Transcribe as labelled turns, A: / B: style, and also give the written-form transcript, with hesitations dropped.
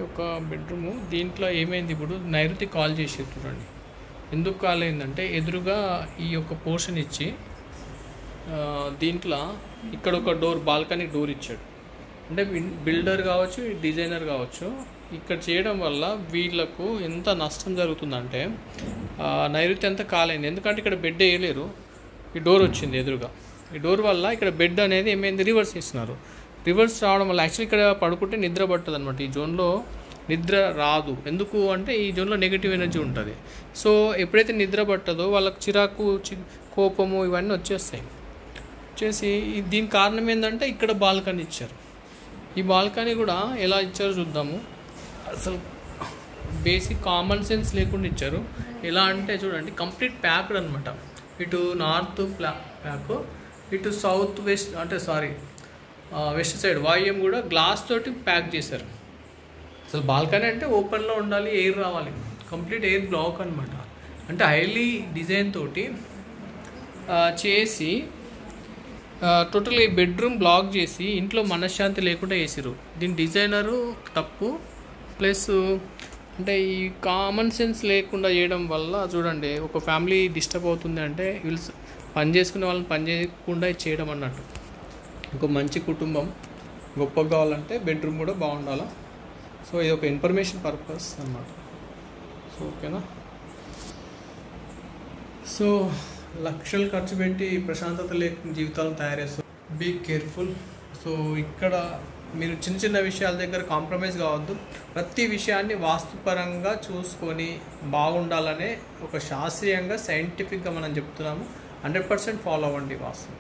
A: ఒక బెడ్రూము. దీంట్లో ఏమైంది, ఇప్పుడు నైరుతి కాల్ చేసి చూడండి. ఎందుకు కాల్ అయిందంటే ఎదురుగా ఈ యొక్క పోర్షన్ ఇచ్చి దీంట్లో ఇక్కడ ఒక డోర్, బాల్కనీ డోర్ ఇచ్చాడు. అంటే బిల్డర్ కావచ్చు, డిజైనర్ కావచ్చు, ఇక్కడ చేయడం వల్ల వీళ్ళకు ఎంత నష్టం జరుగుతుందంటే నైరుతి అంతా కాలైంది. ఎందుకంటే ఇక్కడ బెడ్ వేయలేరు, ఈ డోర్ వచ్చింది ఎదురుగా. ఈ డోర్ వల్ల ఇక్కడ బెడ్ అనేది ఏమైంది, రివర్స్ చేస్తున్నారు. రివర్స్ రావడం వల్ల యాక్చువల్లీ ఇక్కడ పడుకుంటే నిద్ర పట్టదు అనమాట. ఈ జోన్లో నిద్ర రాదు. ఎందుకు అంటే ఈ జోన్లో నెగిటివ్ ఎనర్జీ ఉంటుంది. సో ఎప్పుడైతే నిద్ర పట్టదో వాళ్ళకి చిరాకు, కోపము ఇవన్నీ వచ్చేస్తాయి. వచ్చేసి దీని కారణం ఏంటంటే ఇక్కడ బాల్కనీ ఇచ్చారు. ఈ బాల్కనీ కూడా ఎలా ఇచ్చారో చూద్దాము. అసలు బేసిక్ కామన్ సెన్స్ లేకుండా ఇచ్చారు. ఎలా అంటే చూడండి, కంప్లీట్ ప్యాక్డ్ అనమాట. ఇటు నార్త్ ప్యాక్, ఇటు సౌత్ వెస్ట్ అంటే వెస్ట్ సైడ్ వాయువ్యం కూడా గ్లాస్ తోటి ప్యాక్ చేశారు. అసలు బాల్కనీ అంటే ఓపెన్లో ఉండాలి, ఎయిర్ రావాలి. కంప్లీట్ ఎయిర్ బ్లాక్ అనమాట. అంటే హైలీ డిజైన్ తోటి చేసి టోటల్ ఈ బెడ్రూమ్ బ్లాక్ చేసి ఇంట్లో మనశ్శాంతి లేకుండా వేసారు. దీని డిజైనరు తప్పు. ప్లస్ అంటే ఈ కామన్ సెన్స్ లేకుండా చేయడం వల్ల చూడండి, ఒక ఫ్యామిలీ డిస్టర్బ్ అవుతుంది. అంటే వీళ్ళు పని చేసుకునే వాళ్ళని పని చేయకుండా చేయడం అన్నట్టు. ఒక మంచి కుటుంబం గొప్పగా కావాలంటే బెడ్రూమ్ కూడా బాగుండాలి. సో ఇది ఒక ఇన్ఫర్మేషన్ పర్పస్ అన్నమాట. సో ఓకేనా. సో లక్షలు ఖర్చు పెట్టి ప్రశాంతత లేకుండా జీవితాలను తయారు చేస్తారు. Be careful. సో ఇక్కడ మీరు చిన్న చిన్న విషయాల దగ్గర కాంప్రమైజ్ కావద్దు. ప్రతి విషయాన్ని వాస్తుపరంగా చూసుకొని బాగుండాలనే ఒక శాస్త్రీయంగా, సైంటిఫిక్గా మనం చెప్తున్నాము. 100% ఫాలో అవ్వండి వాస్తు.